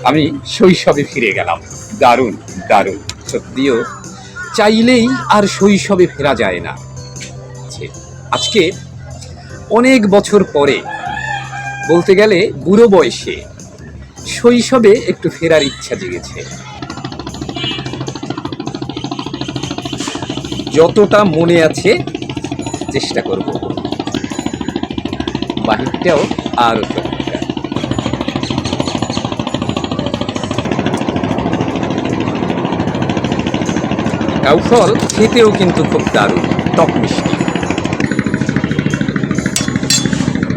আমি শৈশবে ফিরে গেলাম। দারুণ দারুণ, সত্যিও চাইলেই আর শৈশবে ফেরা যায় না। আজকে অনেক বছর পরে, বলতে গেলে বুড়ো বয়সে, শৈশবে একটু ফেরার ইচ্ছা জেগেছে। যতটা মনে আছে চেষ্টা করব। বাহিরটাও আরো চমৎকার। কাউফল খেতেও কিন্তু খুব দারুণ, টক মিষ্টি।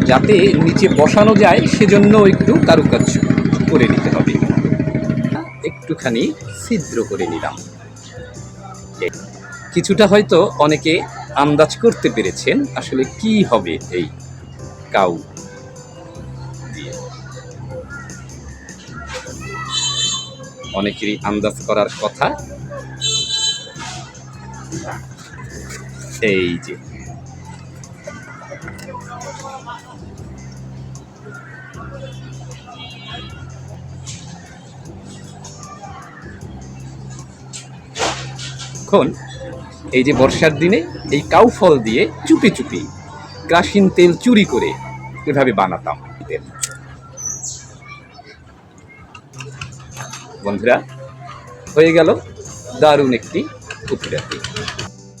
যাতে নিচে বসানো যায় সেজন্য একটু কারুকার্য করে নিতে হবে। একটুখানি ছিদ্র করে নিলাম। কিছুটা হয়তো অনেকে আন্দাজ করতে পেরেছেন আসলে কি হবে এই কাউ দিয়ে। অনেকেরই আন্দাজ করার কথা। এই যে এখন এই যে বর্ষার দিনে এই কাউ ফল দিয়ে চুপি চুপি কেরোসিন তেল চুরি করে এভাবে বানাতাম তেল। বন্ধুরা, হয়ে গেল দারুণ একটি উপজাতি।